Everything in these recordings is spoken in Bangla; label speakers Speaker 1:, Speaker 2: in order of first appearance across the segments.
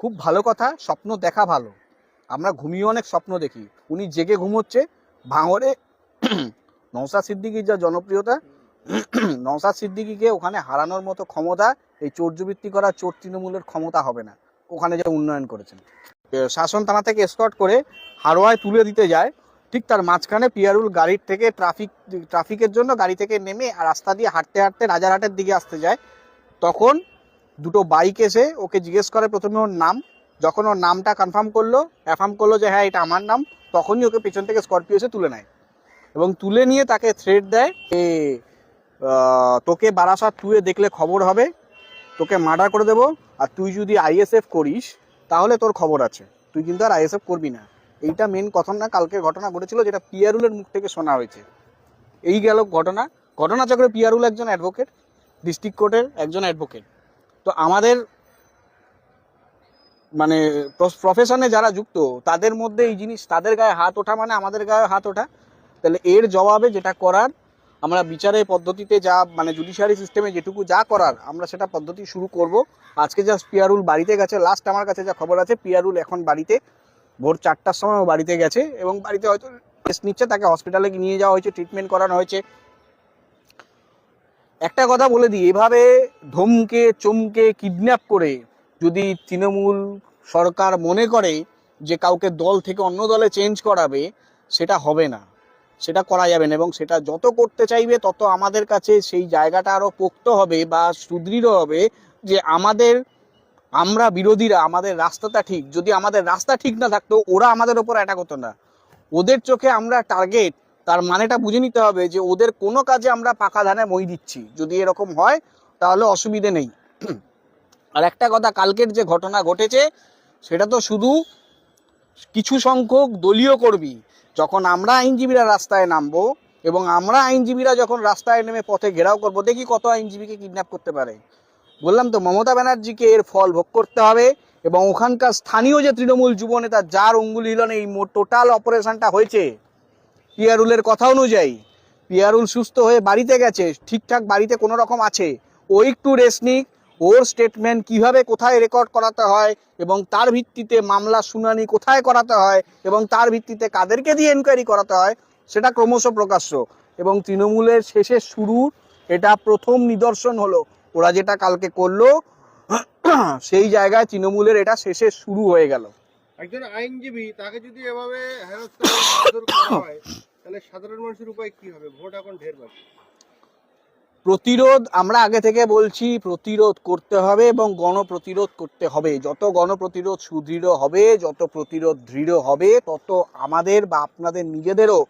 Speaker 1: খুব ভালো কথা, স্বপ্ন দেখা ভালো। আমরা ঘুমিয়ে অনেক স্বপ্ন দেখি, উনি জেগে ঘুমোচ্ছে। ভাঙড়ে নওশাদ সিদ্দিকীর যা জনপ্রিয়তা, নওশাদ সিদ্দিকীকে ওখানে হারানোর মতো ক্ষমতা এই চোরজুবৃত্তি করা চোর তৃণমূলের ক্ষমতা হবে না। ওখানে যে উন্নয়ন করেছেন, শাসন থানা থেকে এসকর্ট করে হারোয়ায় তুলে দিতে যায়, ঠিক তার মাঝখানে পিয়ারুল গাড়ির থেকে ট্রাফিকের জন্য গাড়ি থেকে নেমে রাস্তা দিয়ে হাঁটতে হাঁটতে রাজারহাটের দিকে আসতে যায়। তখন দুটো বাইক এসে ওকে জিজ্ঞেস করে প্রথমে ওর নাম। যখন ওর নামটা অ্যাফার্ম করলো যে হ্যাঁ এটা আমার নাম, তখনই ওকে পেছন থেকে স্করপিও এসে তুলে নেয় এবং তুলে নিয়ে তাকে থ্রেট দেয় যে তোকে বারাসাত 2 দেখলে খবর হবে, তোকে মার্ডার করে দেবো, আর তুই যদি আইএসএফ করিস তাহলে তোর খবর আছে, তুই কিন্তু আর আইএসএফ করবি না। এইটা মেন কথা না, কালকে ঘটনা ঘটেছিল যেটা পিয়ারুলের মুখ থেকে শোনা হয়েছে। এই গেল ঘটনাচক্রে পিয়ারুল একজন অ্যাডভোকেট, ডিস্ট্রিক্ট কোর্টের একজন অ্যাডভোকেট। তো আমাদের মানে প্রফেশনে যারা যুক্ত তাদের মধ্যে এই জিনিস, তাদের গায়ে হাত ওঠা মানে আমাদের গায়ে হাত ওঠা। তাহলে এর জবাবে যেটা করার, আমরা বিচারের পদ্ধতিতে যা মানে জুডিশিয়ারি সিস্টেমে যেটুকু যা করার আমরা সেটা পদ্ধতি শুরু করব। আজকে জাস্ট পিয়ারুল বাড়িতে গেছে, লাস্ট আমার কাছে যা খবর আছে পিয়ারুল এখন বাড়িতে, ভোর 4টার সময় ও বাড়িতে গেছে এবং বাড়িতে হয়তো টেস্ট নিচ্ছে, তাকে হসপিটালে নিয়ে যাওয়া হয়েছে, ট্রিটমেন্ট করানো হয়েছে। একটা কথা বলে দিই, এভাবে ধমকে চমকে কিডন্যাপ করে যদি তৃণমূল সরকার মনে করে যে কাউকে দল থেকে অন্য দলে চেঞ্জ করাবে, সেটা হবে না, সেটা করা যাবে না। এবং সেটা যত করতে চাইবে তত আমাদের কাছে সেই জায়গাটা আরও পোক্ত হবে বা সুদৃঢ় হবে যে আমরা বিরোধীরা আমাদের রাস্তাটা ঠিক। যদি আমাদের রাস্তা ঠিক না থাকতো ওরা আমাদের ওপর অ্যাটাক হতো না। ওদের চোখে আমরা টার্গেট, তার মানেটা বুঝে নিতে হবে যে ওদের কোনো কাজে আমরা পাকা ধানে মই দিচ্ছি। যদি এরকম হয় তাহলে অসুবিধে নেই। আর একটা কথা, কালকের যে ঘটনা ঘটেছে সেটা তো শুধু কিছু সংখ্যক দলীয় কর্মী, যখন আমরা আইনজীবীরা রাস্তায় নামবো এবং আমরা আইনজীবীরা যখন রাস্তায় নেমে পথে ঘেরাও করব, দেখি কত আইনজীবীকে কিডন্যাপ করতে পারে। বললাম তো, মমতা ব্যানার্জিকে এর ফল ভোগ করতে হবে। এবং ওখানকার স্থানীয় যে তৃণমূল যুব নেতা যার অঙ্গুলি হিলনে এই টোটাল অপারেশনটা হয়েছে, পিয়ারুলের কথা অনুযায়ী পিয়ারুল সুস্থ হয়ে বাড়িতে গেছে, ঠিকঠাক বাড়িতে কোনো রকম আছে, ও একটু রেস্ট নিক, ওর স্টেটমেন্ট কিভাবে কোথায় রেকর্ড করাতে হয় এবং তার ভিত্তিতে মামলা শুনানি কোথায় করাতে হয় এবং তার ভিত্তিতে কাদেরকে দিয়ে এনকোয়ারি করাতে হয় সেটা ক্রমশ প্রকাশ্য। এবং তৃণমূলের শেষের শুরুর এটা প্রথম নিদর্শন হলো, ওরা যেটা কালকে করলো সেই জায়গায় তৃণমূলের এটা শেষের শুরু হয়ে গেল।
Speaker 2: একজন আইনজীবী তাকে যদি এভাবে হেনস্থা করা হয় তাহলে সাধারণ মানুষের উপায় কি হবে? ভোট এখন ঢের বাকি।
Speaker 1: প্রতিরোধ আমরা আগে থেকে বলছি, প্রতিরোধ করতে হবে এবং গণপ্রতিরোধ করতে হবে। যত গণপ্রতিরোধ সুদৃঢ় হবে, যত প্রতিরোধ দৃঢ় হবে, তত আমাদের বা আপনাদের নিজেদেরও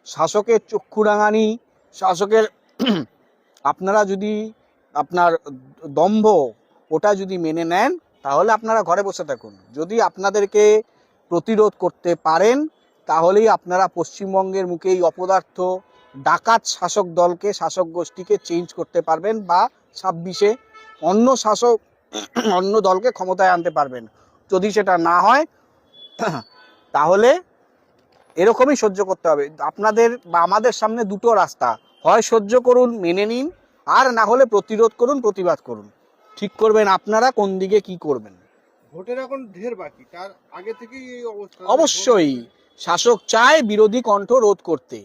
Speaker 1: শাসকের চক্ষু রাঙানি, শাসকের আপনারা যদি আপনার দম্ভ ওটা যদি মেনে নেন তাহলে আপনারা ঘরে বসে থাকুন। যদি আপনাদেরকে প্রতিরোধ করতে পারেন তাহলেই আপনারা পশ্চিমবঙ্গের মুখে এই অপদার্থ ডাকাত শাসক দলকে, শাসক গোষ্ঠীকে চেঞ্জ করতে পারবেন বা 26-এ অন্য দলকে ক্ষমতায় আনতে পারবেন। যদি সেটা না হয় তাহলে এরকমই সহ্য করতে হবে। আপনাদের বা আমাদের সামনে দুটো রাস্তা, হয় সহ্য করুন, মেনে নিন, আর না হলে প্রতিরোধ করুন, প্রতিবাদ করুন। ঠিক করবেন আপনারা কোন দিকে কি করবেন।
Speaker 2: ভোটের এখন ঢের বাকি, তার আগে থেকেই এই অবস্থা।
Speaker 1: অবশ্যই শাসক চায় বিরোধী কণ্ঠ রোধ করতে,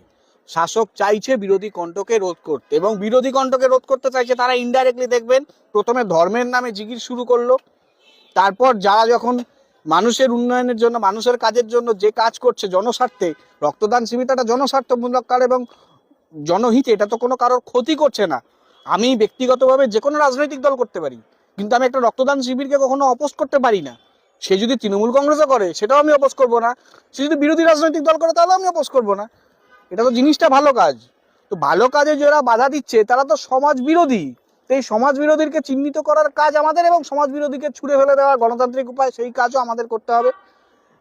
Speaker 1: শাসক চাইছে বিরোধী কণ্ঠকে রোধ করতে, এবং বিরোধী কণ্ঠকে রোধ করতে চাইছে তারা ইনডাইরেক্টলি দেখবেন প্রথমে ধর্মের নামে জিগির শুরু করলো, তারপর যারা যখন মানুষের উন্নয়নের জন্য, মানুষের কাজের জন্য যে কাজ করছে জনস্বার্থে, রক্তদান শিবিরটা জনস্বার্থমূলক কাজ এবং জনহিতে, এটা তো কোনো কারোর ক্ষতি করছে না। আমি ব্যক্তিগতভাবে যে কোনো রাজনৈতিক দল করতে পারি, কিন্তু আমি একটা রক্তদান শিবিরকে কখনো অপোজ করতে পারি না। সে যদি তৃণমূল কংগ্রেসও করে সেটাও আমি অপোজ করবো না, সে যদি বিরোধী রাজনৈতিক দল করে তাহলেও আমি অপোজ করবো না। এটা তো জিনিসটা ভালো কাজ। তো ভালো কাজে যারা বাধা দিচ্ছে তারা তো সমাজ বিরোধী। এই সমাজ বিরোধীকে চিহ্নিত করার কাজ আমাদের, এবং সমাজ বিরোধীকে ছুড়ে ফেলে দেওয়া গণতান্ত্রিক উপায়, সেই কাজও আমাদের করতে হবে।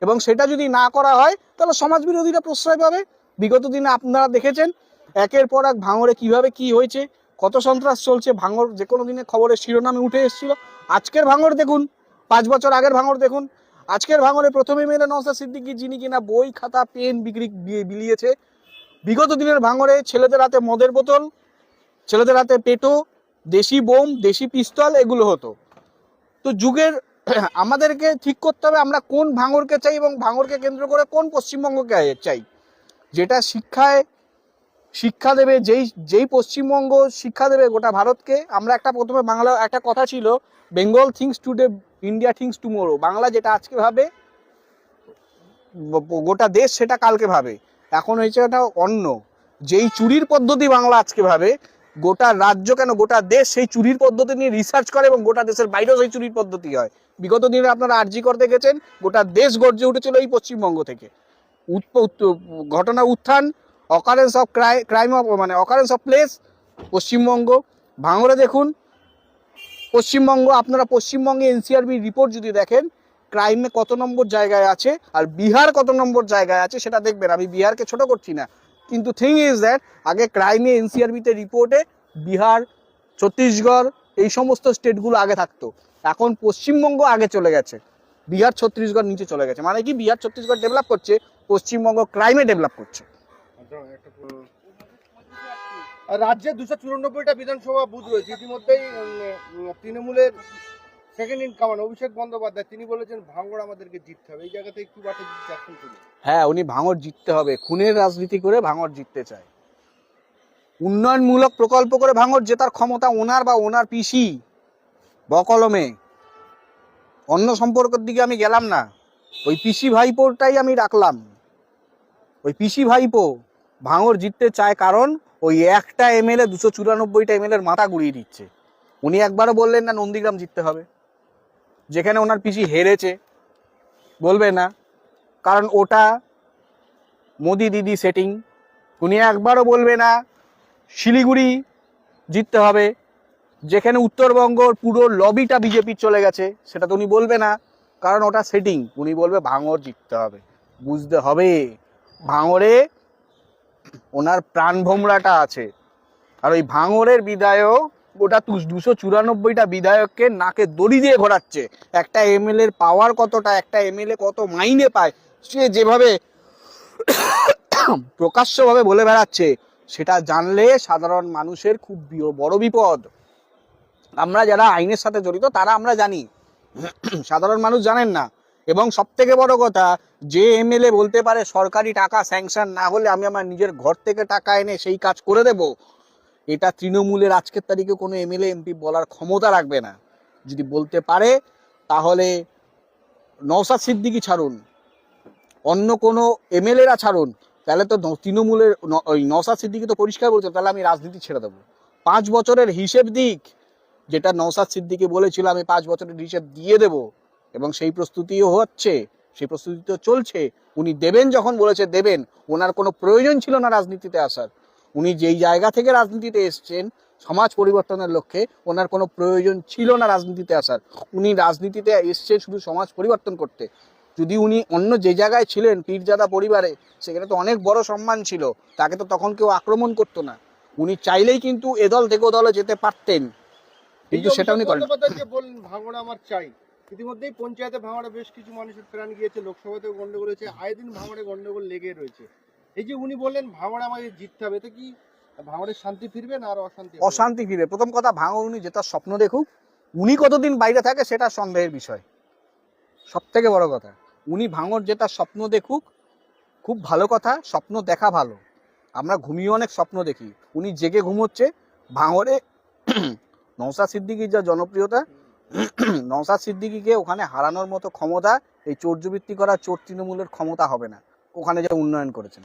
Speaker 1: এবং সেটা যদি না করা হয় তাহলে সমাজ বিরোধীরা প্রশ্রয় পাবে। বিগত দিনে আপনারা দেখেছেন একের পর এক ভাঙড়ে কিভাবে কি হয়েছে, কত সন্ত্রাস চলছে। ভাঙড় যে কোনো দিনে খবরের শিরোনামে উঠে এসেছিল। আজকের ভাঙড় দেখুন, 5 বছর আগের ভাঙড় দেখুন। আজকের ভাঙড়ে প্রথমে মেলে নওশাদ সিদ্দিকী, যিনি কিনা বই খাতা পেন বিলিয়েছে। বিগত দিনের ভাঙড়ে ছেলেদের হাতে মদের বোতল, ছেলেদের হাতে পেটো, দেশি বোম, দেশি পিস্তল, এগুলো হতো। তো যুগের আমাদেরকে ঠিক করতে হবে আমরা কোন ভাঙড়কে চাই এবং ভাঙড়কে কেন্দ্র করে কোন পশ্চিমবঙ্গকে চাই, যেটা শিক্ষা দেবে, যেই পশ্চিমবঙ্গ শিক্ষা দেবে গোটা ভারতকে। আমরা প্রথমে বাংলা একটা কথা ছিল, Bengal things today, India things tomorrow. Bangla যেটা আজকে ভাবে গোটা দেশ সেটা কালকে ভাবে। এখন হয়েছে এটা অন্য, যেই চুরির পদ্ধতি বাংলা আজকে ভাবে, গোটা রাজ্য কেন গোটা দেশ সেই চুরির পদ্ধতি নিয়ে রিসার্চ করে এবং গোটা দেশের বাইরেও সেই চুরির পদ্ধতি হয়। বিগত দিনে আপনারা আরজি করতে গেছেন, গোটা দেশ গর্জে উঠেছিল এই পশ্চিমবঙ্গ থেকে। ঘটনার উত্থান, অকারেন্স অফ ক্রাইম মানে অকারেন্স অফ প্লেস পশ্চিমবঙ্গ। ভাঙড়ে দেখুন পশ্চিমবঙ্গ, আপনারা পশ্চিমবঙ্গে এনসিআরবি রিপোর্ট যদি দেখেন ক্রাইমে কত নম্বর জায়গায় আছে আর বিহার কত নম্বর জায়গায় আছে সেটা দেখবেন। আমি বিহারকে ছোট করছি না, কিন্তু থিং ইজ দ্যাট আগে ক্রাইমে এনসিআরবিতে রিপোর্টে বিহার, ছত্তিশগড় এই সমস্ত স্টেটগুলো আগে থাকতো। এখন পশ্চিমবঙ্গ আগে চলে গেছে, বিহার ছত্তিশগড় নিচে চলে গেছে। মানে কি, বিহার ছত্তিশগড় ডেভেলপ করছে, পশ্চিমবঙ্গ ক্রাইমে ডেভেলপ করছে।
Speaker 2: রাজ্যে 294টা বিধানসভা বুথ রয়েছে। ইতিমধ্যেই তৃণমূলের second in command Abhishek Bandyopadhyay তিনি বলেছেন ভাঙড় আমাদেরকে জিততে হবে। এই জায়গা থেকে কি বার্তা যাচ্ছেন তিনি?
Speaker 1: হ্যাঁ, উনি ভাঙড় জিততে হবে, খুনের রাজনীতি করে ভাঙড় জিততে চায়। উন্নয়নমূলক প্রকল্প করে ভাঙড় জেতার ক্ষমতা ওনার বা ওনার পিসি বকলমে। অন্য সম্পর্কের দিকে আমি গেলাম না, ওই পিসি ভাইপোটাই আমি রাখলাম। ওই পিসি ভাইপো ভাঙড় জিততে চায় কারণ ওই একটা এমএলএ 294টা এমএলএর মাথা গুড়িয়ে দিচ্ছে। উনি একবারও বললেন না নন্দীগ্রাম জিততে হবে, যেখানে ওনার পিসি হেরেছে। বলবে না, কারণ ওটা মোদি দিদি সেটিং। উনি একবারও বলবে না শিলিগুড়ি জিততে হবে, যেখানে উত্তরবঙ্গর পুরো লবিটা বিজেপির চলে গেছে, সেটা তো উনি বলবে না, কারণ ওটা সেটিং। উনি বলবে ভাঙড় জিততে হবে। বুঝতে হবে ভাঙড়ে ওনার প্রাণ ভোমরাটা আছে। আর ওই ভাঙড়ের বিধায়ক গোটা 294টা বিধায়ককে নাকে দড়ি দিয়ে ঘোরাচ্ছে। একটা এমএলএ এর পাওয়ার কতটা, একটা এমএলএ কত মাইনে পায়, সে যেভাবে প্রকাশ্যভাবে বলে বেড়াচ্ছে, সেটা জানলে সাধারণ মানুষের খুব বড় বিপদ। আমরা যারা আইনের সাথে জড়িত তারা আমরা জানি, সাধারণ মানুষ জানেন না। এবং সব থেকে বড় কথা, যে এমএলএ বলতে পারে সরকারি টাকা স্যাংশন না হলে আমি আমার নিজের ঘর থেকে টাকা এনে সেই কাজ করে দেব, এটা তৃণমূলের আজকের তারিখে কোনো এমএলএ এমপি বলার ক্ষমতা রাখবে না। যদি বলতে পারে তাহলে নওশাদ সিদ্দিকী ছাড়ুন, অন্য কোনো এমএলএরা ছাড়ুন, তাহলে তো তৃণমূলের ওই নওশাদ সিদ্দিকী তো পরিষ্কার বলছে তাহলে আমি রাজনীতি ছেড়ে দেবো। 5 বছরের হিসেব দিক, যেটা নওশাদ সিদ্দিকী বলেছিল আমি 5 বছরের হিসেব দিয়ে দেব, এবং সেই প্রস্তুতিও হচ্ছে, সেই প্রস্তুতি তো চলছে। উনি দেবেন, যখন বলেছে দেবেন, ওনার কোনো প্রয়োজন ছিল না রাজনীতিতে আসার। উনি যেই জায়গা থেকে রাজনীতিতে এসছেন সমাজ পরিবর্তনের লক্ষ্যে, ওনার কোনো প্রয়োজন ছিল না রাজনীতিতে আসার। উনি রাজনীতিতে এসছেন শুধু সমাজ পরিবর্তন করতে। যদি উনি অন্য যে জায়গায় ছিলেন, পীরজাদা পরিবারে, সেখানে তো অনেক বড় সম্মান ছিল, তাকে তো তখন কেউ আক্রমণ করতো না। উনি চাইলেই কিন্তু এদল থেকে ও দলে যেতে পারতেন, কিন্তু সেটা উনি করেন।
Speaker 2: বললেন ভাঙড় আমার চাই। ইতিমধ্যেই পঞ্চায়েতে ভাঙড়ে বেশ কিছু মানুষের প্রাণ গিয়েছে, লোকসভাতেও গন্ডগোল হয়েছে, আয় দিন ভাঙড়ে গন্ডগোল লেগে রয়েছে। এই যে উনি বললেন ভাঙড়ে আমাদের জিততে হবে, তো কি ভাঙড়ের শান্তি ফিরবে না আর অশান্তি?
Speaker 1: অশান্তি ফিরে। প্রথম কথা, ভাঙড় উনি জেতার স্বপ্ন দেখুক, উনি কতদিন বাইরে থাকে সেটা সন্দেহের বিষয়। সব থেকে বড় কথা, উনি ভাঙড় জেতার স্বপ্ন দেখুক, খুব ভালো কথা, স্বপ্ন দেখা ভালো। আমরা ঘুমিয়ে অনেক স্বপ্ন দেখি, উনি জেগে ঘুমোচ্ছে। ভাঙড়ে নওশাদ সিদ্দিকীর যা জনপ্রিয়তা, নওশাদ সিদ্দিকীকে ওখানে হারানোর মতো ক্ষমতা এই চোরজুবৃত্তি করা চোর তৃণমূলের ক্ষমতা হবে না, ওখানে যা উন্নয়ন করেছেন।